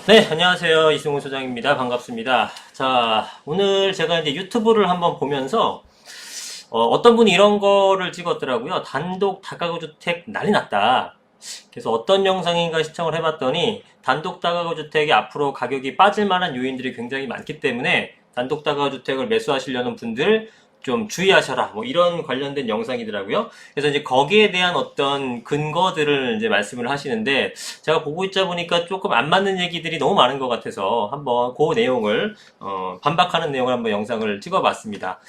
네, 안녕하세요. 이승훈 소장입니다. 반갑습니다. 자, 오늘 제가 이제 유튜브를 한번 보면서, 떤 분이 이런 거를 찍었더라고요. 단독 다가구 주택 난리 났다. 그래서 어떤 영상인가 시청을 해봤더니, 단독 다가구 주택이 앞으로 가격이 빠질 만한 요인들이 굉장히 많기 때문에, 단독 다가구 주택을 매수하시려는 분들, 좀 주의하셔라. 뭐 이런 관련된 영상이더라고요. 그래서 이제 거기에 대한 어떤 근거들을 이제 말씀을 하시는데 제가 보고 있자 보니까 조금 안 맞는 얘기들이 너무 많은 것 같아서 한번 그 내용을 반박하는 내용을 한번 영상을 찍어봤습니다.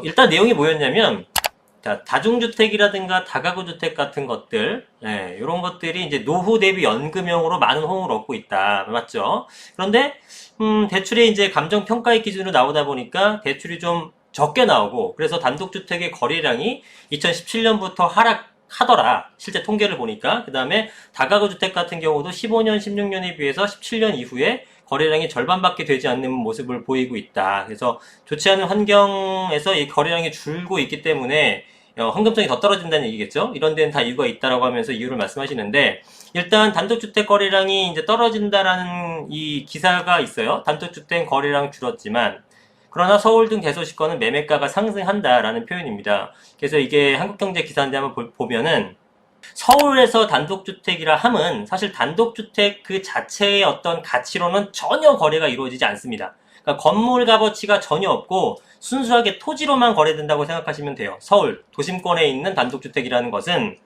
일단 내용이 뭐였냐면 자, 다중주택이라든가 다가구 주택 같은 것들, 이런 것들이 이제 노후 대비 연금형으로 많은 호응을 얻고 있다. 맞죠? 그런데, 대출이 이제 감정평가의 기준으로 나오다 보니까 대출이 좀 적게 나오고, 그래서 단독주택의 거래량이 2017년부터 하락하더라. 실제 통계를 보니까. 그 다음에 다가구 주택 같은 경우도 15년, 16년에 비해서 17년 이후에 거래량이 절반밖에 되지 않는 모습을 보이고 있다. 그래서 좋지 않은 환경에서 이 거래량이 줄고 있기 때문에 황금성이 더 떨어진다는 얘기겠죠? 이런 데는 다 이유가 있다라고 하면서 이유를 말씀하시는데 일단 단독주택 거래량이 이제 떨어진다라는 이 기사가 있어요. 단독주택 거래량 줄었지만 그러나 서울 등 대도시권은 매매가가 상승한다라는 표현입니다. 그래서 이게 한국경제 기사인데 한번 보면은 서울에서 단독주택이라 함은 사실 단독주택 그 자체의 어떤 가치로는 전혀 거래가 이루어지지 않습니다. 그러니까 건물 값어치가 전혀 없고 순수하게 토지로만 거래된다고 생각하시면 돼요. 서울 도심권에 있는 단독주택이라는 것은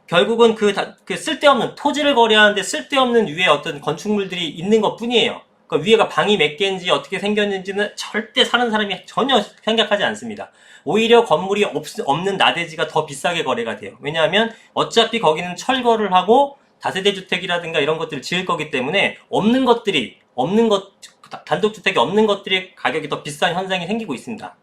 결국은 그 쓸데없는 토지를 거래하는데 쓸데없는 위에 어떤 건축물들이 있는 것 뿐이에요. 그 위에가 방이 몇 개인지 어떻게 생겼는지는 절대 사는 사람이 전혀 생각하지 않습니다. 오히려 건물이 없는 나대지가 더 비싸게 거래가 돼요. 왜냐하면 어차피 거기는 철거를 하고 다세대 주택이라든가 이런 것들을 지을 거기 때문에 단독주택이 없는 것들이 가격이 더 비싼 현상이 생기고 있습니다.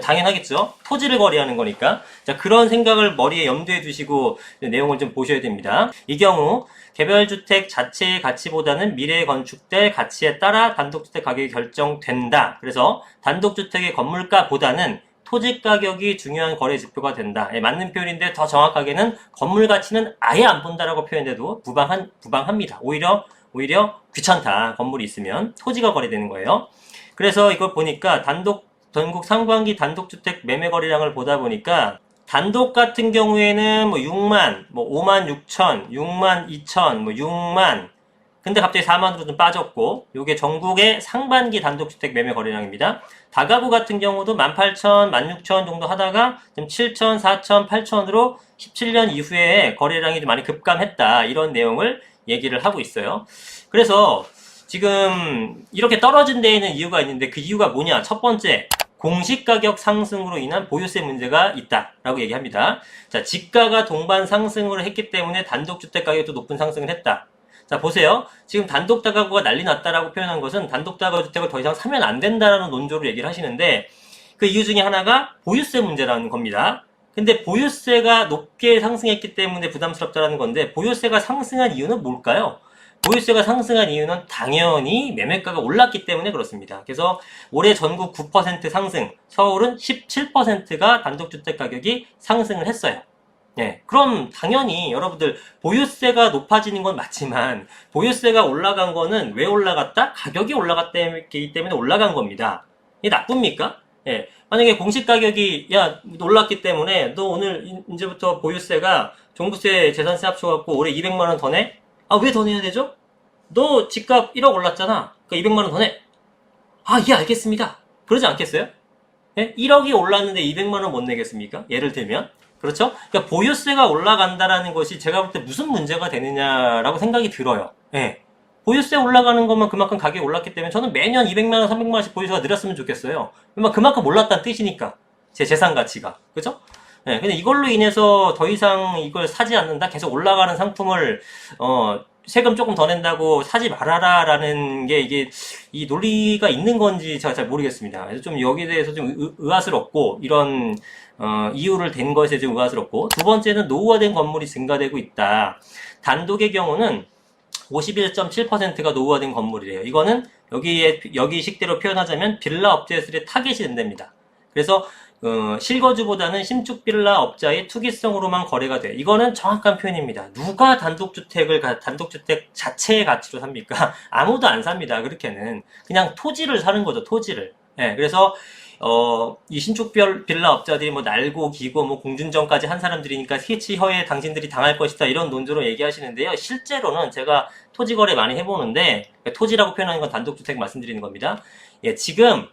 당연하겠죠. 토지를 거래하는 거니까. 자, 그런 생각을 머리에 염두에 두시고 내용을 좀 보셔야 됩니다. 이 경우 개별주택 자체의 가치보다는 미래에 건축될 가치에 따라 단독주택 가격이 결정된다. 그래서 단독주택의 건물가보다는 토지 가격이 중요한 거래 지표가 된다. 맞는 표현인데 더 정확하게는 건물 가치는 아예 안 본다라고 표현해도 무방합니다. 오히려 귀찮다. 건물이 있으면 토지가 거래되는 거예요. 그래서 이걸 보니까 전국 상반기 단독주택 매매 거래량을 보다 보니까 단독 같은 경우에는 뭐 6만, 뭐 5만 6천, 6만 2천, 뭐 6만 근데 갑자기 4만으로 좀 빠졌고 요게 전국의 상반기 단독주택 매매 거래량입니다. 다가구 같은 경우도 18,000, 16,000 정도 하다가 좀 7,000, 4,000, 8,000으로 17년 이후에 거래량이 좀 많이 급감했다. 이런 내용을 얘기를 하고 있어요. 그래서 지금 이렇게 떨어진 데에는 이유가 있는데 그 이유가 뭐냐? 첫 번째, 공시가격 상승으로 인한 보유세 문제가 있다라고 얘기합니다. 자, 지가가 동반 상승을 했기 때문에 단독주택 가격도 높은 상승을 했다. 자, 보세요. 지금 단독 다가구가 난리 났다라고 표현한 것은 단독 다가구 주택을 더 이상 사면 안 된다라는 논조로 얘기를 하시는데 그 이유 중에 하나가 보유세 문제라는 겁니다. 근데 보유세가 높게 상승했기 때문에 부담스럽다라는 건데 보유세가 상승한 이유는 뭘까요? 보유세가 상승한 이유는 당연히 매매가가 올랐기 때문에 그렇습니다. 그래서 올해 전국 9% 상승, 서울은 17%가 단독주택 가격이 상승을 했어요. 그럼 당연히 여러분들 보유세가 높아지는 건 맞지만 보유세가 올라간 거는 왜 올라갔다? 가격이 올라갔기 때문에 올라간 겁니다. 이게 나쁩니까? 만약에 공시 가격이 올랐기 때문에 너 오늘 이제부터 보유세가 종부세, 재산세 합쳐갖고 올해 200만 원 더 내? 아, 왜 더 내야 되죠? 너 집값 1억 올랐잖아. 그러니까 200만 원 더 내. 아, 예, 알겠습니다. 그러지 않겠어요? 1억이 올랐는데 200만 원 못 내겠습니까? 예를 들면. 그렇죠? 그러니까 보유세가 올라간다라는 것이 제가 볼 때 무슨 문제가 되느냐라고 생각이 들어요. 보유세 올라가는 것만 그만큼 가격이 올랐기 때문에 저는 매년 200만 원, 300만 원씩 보유세가 늘었으면 좋겠어요. 그만큼 올랐다는 뜻이니까. 제 재산 가치가. 그죠? 근데 이걸로 인해서 더 이상 이걸 사지 않는다? 계속 올라가는 상품을, 세금 조금 더 낸다고 사지 말아라라는 게 이게 이 논리가 있는 건지 제가 잘 모르겠습니다. 그래서 좀 여기에 대해서 좀 의아스럽고 이런 이유를 댄 것에 좀 의아스럽고 두 번째는 노후화된 건물이 증가되고 있다. 단독의 경우는 51.7%가 노후화된 건물이래요. 이거는 여기 식대로 표현하자면 빌라 업체들의 타겟이 된답니다. 그래서 실거주보다는 신축 빌라 업자의 투기성으로만 거래가 돼. 이거는 정확한 표현입니다. 누가 단독주택 자체의 가치로 삽니까? 아무도 안 삽니다. 그렇게는. 그냥 토지를 사는 거죠, 토지를. 예, 그래서, 이 신축 빌라 업자들이 뭐 날고 기고 뭐 공준전까지 한 사람들이니까 해치허에 당신들이 당할 것이다. 이런 논조로 얘기하시는데요. 실제로는 제가 토지 거래 많이 해보는데, 토지라고 표현하는 건 단독주택 말씀드리는 겁니다. 예, 지금,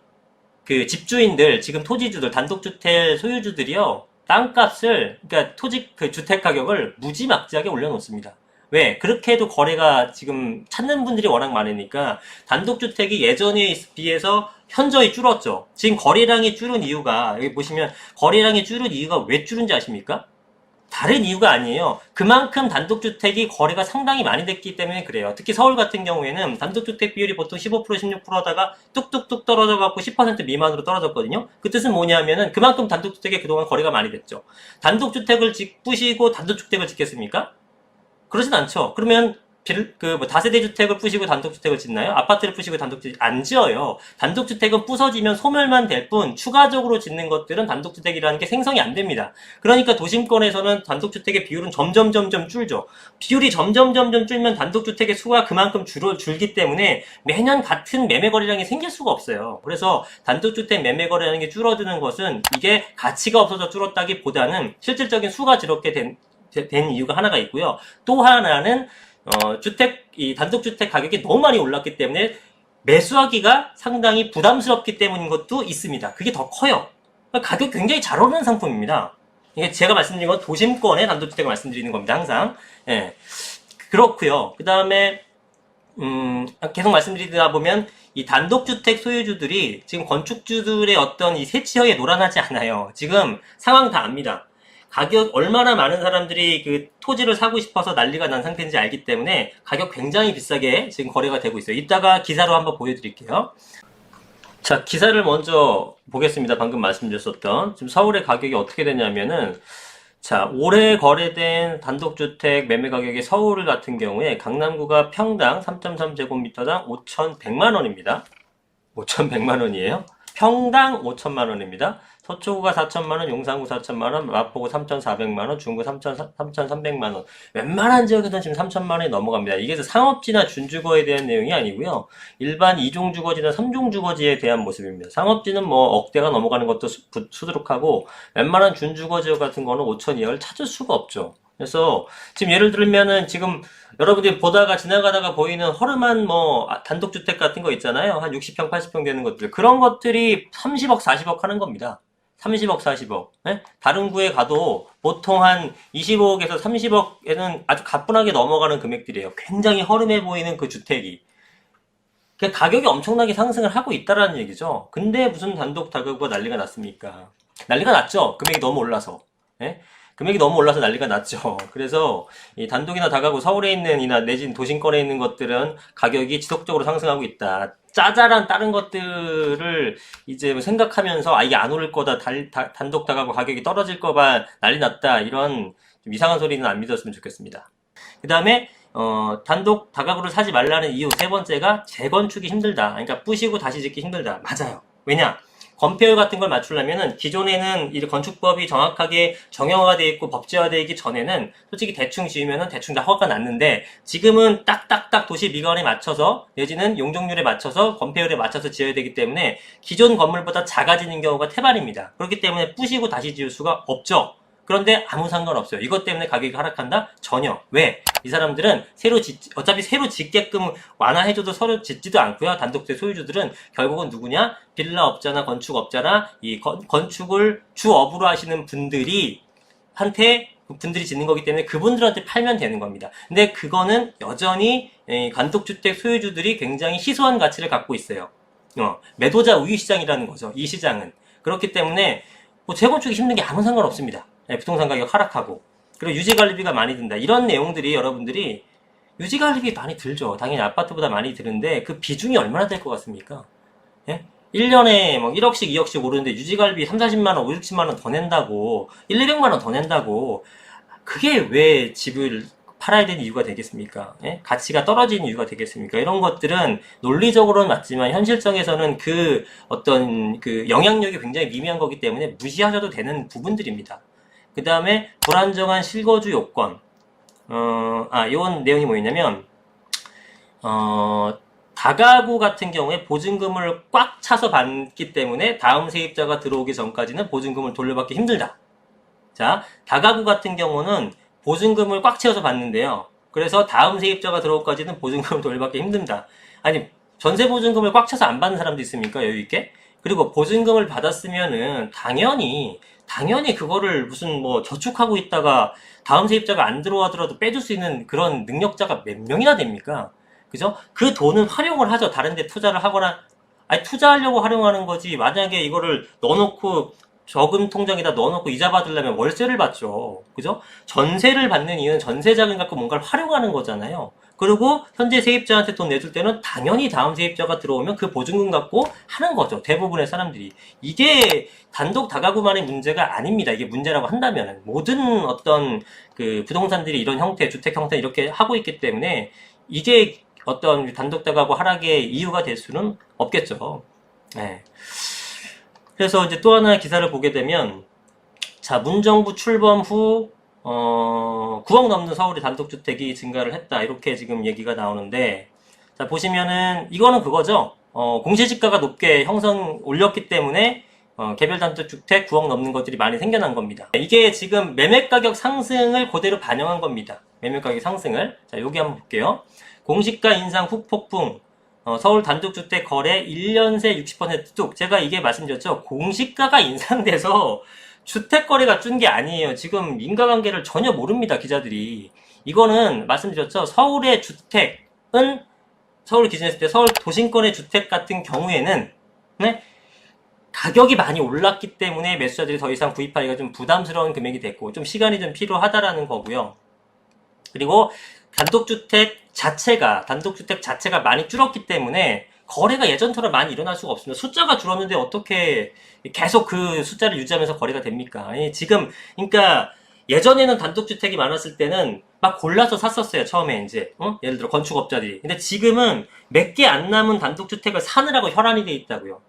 그 집주인들, 지금 토지주들, 단독주택 소유주들이요, 땅값을, 그러니까 그 주택 가격을 무지막지하게 올려놓습니다. 왜? 그렇게 해도 거래가 지금 찾는 분들이 워낙 많으니까, 단독주택이 예전에 비해서 현저히 줄었죠. 지금 거래량이 줄은 이유가, 여기 보시면, 거래량이 줄은 이유가 왜 줄은지 아십니까? 다른 이유가 아니에요. 그만큼 단독주택이 거래가 상당히 많이 됐기 때문에 그래요. 특히 서울 같은 경우에는 단독주택 비율이 보통 15%, 16% 하다가 뚝뚝뚝 떨어져갖고 10% 미만으로 떨어졌거든요. 그 뜻은 뭐냐면은 그만큼 단독주택이 그동안 거래가 많이 됐죠. 단독주택을 부시고 단독주택을 짓겠습니까? 그러진 않죠. 그러면 다세대 주택을 부시고 단독주택을 짓나요? 아파트를 부시고 단독주택 안 지어요. 단독주택은 부서지면 소멸만 될 뿐 추가적으로 짓는 것들은 단독주택이라는 게 생성이 안 됩니다. 그러니까 도심권에서는 단독주택의 비율은 점점 줄죠. 비율이 점점 줄면 단독주택의 수가 그만큼 줄기 때문에 매년 같은 매매 거래량이 생길 수가 없어요. 그래서 단독주택 매매 거래량이 게 줄어드는 것은 이게 가치가 없어서 줄었다기보다는 실질적인 수가 줄었게 된 이유가 하나가 있고요. 또 하나는 이 단독주택 가격이 너무 많이 올랐기 때문에 매수하기가 상당히 부담스럽기 때문인 것도 있습니다. 그게 더 커요. 가격 굉장히 잘 오르는 상품입니다. 이게 제가 말씀드린 건 도심권의 단독주택을 말씀드리는 겁니다. 항상. 예. 그렇고요. 그 다음에 계속 말씀드리다 보면 이 단독주택 소유주들이 지금 건축주들의 어떤 이 세치형에 노란하지 않아요. 지금 상황 다 압니다. 얼마나 많은 사람들이 그 토지를 사고 싶어서 난리가 난 상태인지 알기 때문에 가격 굉장히 비싸게 지금 거래가 되고 있어요. 이따가 기사로 한번 보여드릴게요. 자, 기사를 먼저 보겠습니다. 방금 말씀드렸었던. 지금 서울의 가격이 어떻게 되냐면은, 자, 올해 거래된 단독주택 매매 가격이 서울 같은 경우에 강남구가 평당 3.3제곱미터당 5,100만원입니다. 5,100만원이에요. 평당 5천만원입니다. 서초구가 4천만원, 용산구 4천만원, 마포구 3,400만원, 중구 3,300만원. 웬만한 지역에서는 지금 3천만원이 넘어갑니다. 이게 상업지나 준주거에 대한 내용이 아니고요. 일반 2종 주거지나 3종 주거지에 대한 모습입니다. 상업지는 뭐 억대가 넘어가는 것도 수두룩하고 웬만한 준주거 지역 같은 거는 5천 이하를 찾을 수가 없죠. 그래서 지금 예를 들면은 지금 여러분들이 지나가다가 보이는 허름한 단독주택 같은 거 있잖아요. 한 60평, 80평 되는 것들. 그런 것들이 30억, 40억 하는 겁니다. 30억, 40억. 네? 다른 구에 가도 보통 한 25억에서 30억에는 아주 가뿐하게 넘어가는 금액들이에요. 굉장히 허름해 보이는 그 주택이. 그 가격이 엄청나게 상승을 하고 있다라는 얘기죠. 근데 무슨 단독 다가구가 난리가 났습니까? 난리가 났죠. 금액이 너무 올라서. 네? 금액이 너무 올라서 난리가 났죠. 그래서 이 단독이나 다가구 서울에 있는 내지는 도심권에 있는 것들은 가격이 지속적으로 상승하고 있다. 짜잘한 다른 것들을 이제 생각하면서 이게 안 오를 거다. 단독 다가구 가격이 떨어질 거봐. 난리 났다. 이런 좀 이상한 소리는 안 믿었으면 좋겠습니다. 그 다음에 단독 다가구를 사지 말라는 이유 세 번째가 재건축이 힘들다. 그러니까 부시고 다시 짓기 힘들다. 맞아요. 왜냐? 건폐율 같은 걸 맞추려면은 기존에는 이 건축법이 정확하게 정형화가 되어 있고 법제화되어 있기 전에는 솔직히 대충 지으면은 대충 다 허가가 났는데 지금은 딱딱딱 도시 미관에 맞춰서 내지는 용적률에 맞춰서 건폐율에 맞춰서 지어야 되기 때문에 기존 건물보다 작아지는 경우가 태반입니다. 그렇기 때문에 부시고 다시 지을 수가 없죠. 그런데 아무 상관없어요. 이것 때문에 가격이 하락한다? 전혀. 왜? 이 사람들은 어차피 새로 짓게끔 완화해줘도 서로 짓지도 않고요. 단독주택 소유주들은 결국은 누구냐? 빌라 업자나 건축업자나 이 건축을 주업으로 하시는 분들이 짓는 거기 때문에 그분들한테 팔면 되는 겁니다. 근데 그거는 여전히 단독주택 소유주들이 굉장히 희소한 가치를 갖고 있어요. 매도자 우위 시장이라는 거죠. 이 시장은. 그렇기 때문에 재건축이 힘든 게 아무 상관없습니다. 부동산 가격 하락하고 그리고 유지관리비가 많이 든다. 이런 내용들이 여러분들이 유지관리비 많이 들죠. 당연히 아파트보다 많이 드는데 그 비중이 얼마나 될 것 같습니까? 예? 1년에 1억씩 2억씩 오르는데 유지관리비 3, 40만원, 5, 60만원 더 낸다고 1, 200만원 더 낸다고 그게 왜 집을 팔아야 되는 이유가 되겠습니까? 예? 가치가 떨어지는 이유가 되겠습니까? 이런 것들은 논리적으로는 맞지만 현실성에서는 그 어떤 그 영향력이 굉장히 미미한 거기 때문에 무시하셔도 되는 부분들입니다. 그 다음에 불안정한 실거주 요건. 이런 내용이 뭐였냐면, 다가구 같은 경우에 보증금을 꽉 차서 받기 때문에 다음 세입자가 들어오기 전까지는 보증금을 돌려받기 힘들다. 자, 다가구 같은 경우는 보증금을 꽉 채워서 받는데요. 그래서 다음 세입자가 들어오기까지는 보증금을 돌려받기 힘듭니다. 아니, 전세 보증금을 꽉 차서 안 받는 사람도 있습니까? 여유있게? 그리고 보증금을 받았으면은 당연히 그거를 무슨 뭐 저축하고 있다가 다음 세입자가 안 들어와더라도 빼줄 수 있는 그런 능력자가 몇 명이나 됩니까? 그죠? 그 돈은 활용을 하죠. 다른 데 투자를 하거나, 아니, 투자하려고 활용하는 거지. 만약에 이거를 넣어놓고 저금 통장에다 넣어놓고 이자 받으려면 월세를 받죠. 그죠? 전세를 받는 이유는 전세 자금 갖고 뭔가를 활용하는 거잖아요. 그리고 현재 세입자한테 돈 내줄 때는 당연히 다음 세입자가 들어오면 그 보증금 갖고 하는 거죠. 대부분의 사람들이. 이게 단독 다가구만의 문제가 아닙니다. 이게 문제라고 한다면 모든 어떤 그 부동산들이 이런 형태, 주택 형태 이렇게 하고 있기 때문에 이게 어떤 단독 다가구 하락의 이유가 될 수는 없겠죠. 네. 그래서 이제 또 하나의 기사를 보게 되면, 자, 문정부 출범 후, 9억 넘는 서울의 단독주택이 증가를 했다. 이렇게 지금 얘기가 나오는데, 자, 보시면은, 이거는 그거죠. 공시지가가 높게 올렸기 때문에, 개별 단독주택 9억 넘는 것들이 많이 생겨난 겁니다. 이게 지금 매매가격 상승을 그대로 반영한 겁니다. 매매가격 상승을. 자, 여기 한번 볼게요. 공시가 인상 후폭풍. 서울 단독주택 거래 1년 새 60% 뚝. 제가 이게 말씀드렸죠. 공시가가 인상돼서 주택 거래가 준 게 아니에요. 지금 인과관계를 전혀 모릅니다. 기자들이. 이거는 말씀드렸죠. 서울의 주택은 서울 기준했을 때 서울 도심권의 주택 같은 경우에는 네? 가격이 많이 올랐기 때문에 매수자들이 더 이상 구입하기가 좀 부담스러운 금액이 됐고 좀 시간이 좀 필요하다라는 거고요. 그리고 단독주택 자체가 많이 줄었기 때문에 거래가 예전처럼 많이 일어날 수가 없습니다. 숫자가 줄었는데 어떻게 계속 그 숫자를 유지하면서 거래가 됩니까? 아니, 지금, 그러니까 예전에는 단독주택이 많았을 때는 막 골라서 샀었어요. 처음에 이제, 예를 들어 건축업자들이. 근데 지금은 몇 개 안 남은 단독주택을 사느라고 혈안이 돼 있다고요.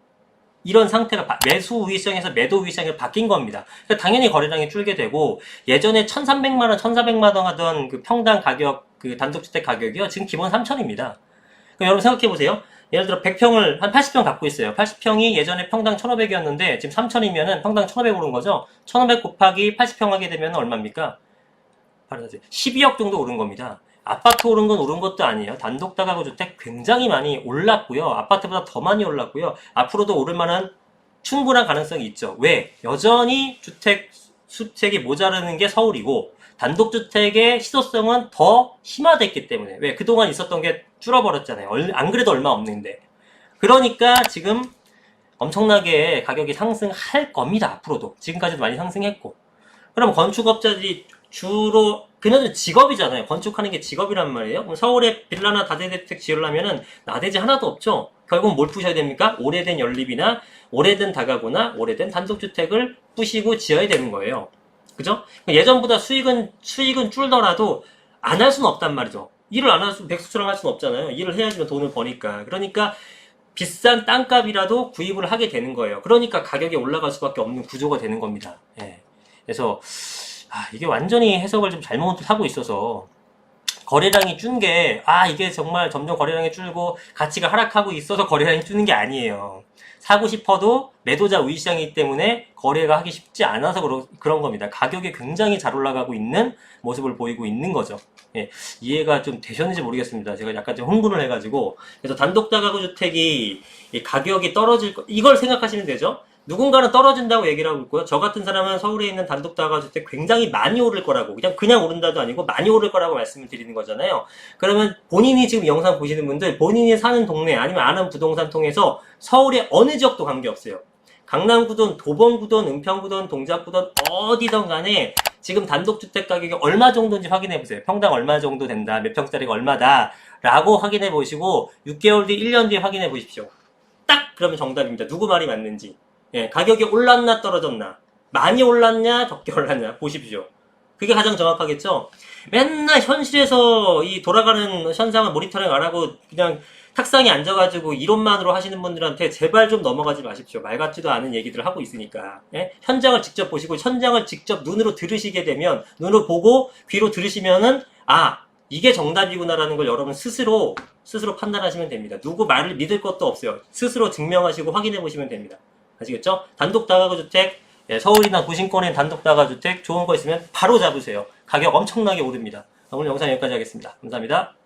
이런 상태가 매수 우위성에서 매도 우위성으로 바뀐 겁니다. 그러니까 당연히 거래량이 줄게 되고 예전에 1,300만 원, 1,400만 원 하던 그 평당 가격, 그 단독주택 가격이요. 지금 기본 3,000입니다. 그럼 여러분 생각해 보세요. 예를 들어 100평을 한 80평 갖고 있어요. 80평이 예전에 평당 1,500이었는데 지금 3,000이면은 평당 1,500 오른 거죠. 1,500 곱하기 80평 하게 되면 얼마입니까? 12억 정도 오른 겁니다. 아파트 오른 건 오른 것도 아니에요. 단독 다가구 주택 굉장히 많이 올랐고요. 아파트보다 더 많이 올랐고요. 앞으로도 오를 만한 충분한 가능성이 있죠. 왜? 여전히 주택이 모자라는 게 서울이고 단독주택의 희소성은 더 심화됐기 때문에. 왜? 그동안 있었던 게 줄어버렸잖아요. 안 그래도 얼마 없는데. 그러니까 지금 엄청나게 가격이 상승할 겁니다. 앞으로도. 지금까지도 많이 상승했고. 그럼 건축업자들이 주로 그녀들 직업이잖아요. 건축하는 게 직업이란 말이에요. 그럼 서울에 빌라나 다세대주택 지으려면은 나대지 하나도 없죠. 결국 뭘 부셔야 됩니까? 오래된 연립이나 오래된 다가구나 오래된 단독주택을 부시고 지어야 되는 거예요. 그죠? 예전보다 수익은 줄더라도 안 할 수는 없단 말이죠. 일을 안 할 수, 백수처럼 할 수는 없잖아요. 일을 해야지만 돈을 버니까. 그러니까 비싼 땅값이라도 구입을 하게 되는 거예요. 그러니까 가격이 올라갈 수밖에 없는 구조가 되는 겁니다. 예. 그래서 이게 완전히 해석을 좀 잘못하고 있어서 거래량이 준 게 이게 정말 점점 거래량이 줄고 가치가 하락하고 있어서 거래량이 주는 게 아니에요. 사고 싶어도 매도자 우위시장이기 때문에 거래가 하기 쉽지 않아서 그런 겁니다. 가격이 굉장히 잘 올라가고 있는 모습을 보이고 있는 거죠. 예, 이해가 좀 되셨는지 모르겠습니다. 제가 약간 좀 흥분을 해가지고. 그래서 단독 다가구 주택이 가격이 떨어질 이걸 생각하시면 되죠. 누군가는 떨어진다고 얘기를 하고 있고요. 저 같은 사람은 서울에 있는 단독 다가구 주택 굉장히 많이 오를 거라고, 그냥 오른다도 아니고 많이 오를 거라고 말씀을 드리는 거잖아요. 그러면 본인이 지금 영상 보시는 분들, 본인이 사는 동네 아니면 아는 부동산 통해서 서울의 어느 지역도 관계없어요. 강남구든 도봉구든 은평구든 동작구든 어디든 간에 지금 단독주택 가격이 얼마 정도인지 확인해 보세요. 평당 얼마 정도 된다, 몇 평짜리가 얼마다 라고 확인해 보시고 6개월 뒤, 1년 뒤에 확인해 보십시오. 딱 그러면 정답입니다. 누구 말이 맞는지. 예, 가격이 올랐나 떨어졌나, 많이 올랐냐 적게 올랐냐 보십시오. 그게 가장 정확하겠죠? 맨날 현실에서 이 돌아가는 현상을 모니터링 안 하고 그냥 탁상에 앉아가지고 이론만으로 하시는 분들한테 제발 좀 넘어가지 마십시오. 말 같지도 않은 얘기들을 하고 있으니까. 예? 현장을 직접 보시고 현장을 직접 눈으로 들으시게 되면 눈으로 보고 귀로 들으시면은 이게 정답이구나라는 걸 여러분 스스로 판단하시면 됩니다. 누구 말을 믿을 것도 없어요. 스스로 증명하시고 확인해 보시면 됩니다. 아시겠죠? 단독 다가구주택, 서울이나 구신권엔 단독 다가구주택 좋은 거 있으면 바로 잡으세요. 가격 엄청나게 오릅니다. 오늘 영상 여기까지 하겠습니다. 감사합니다.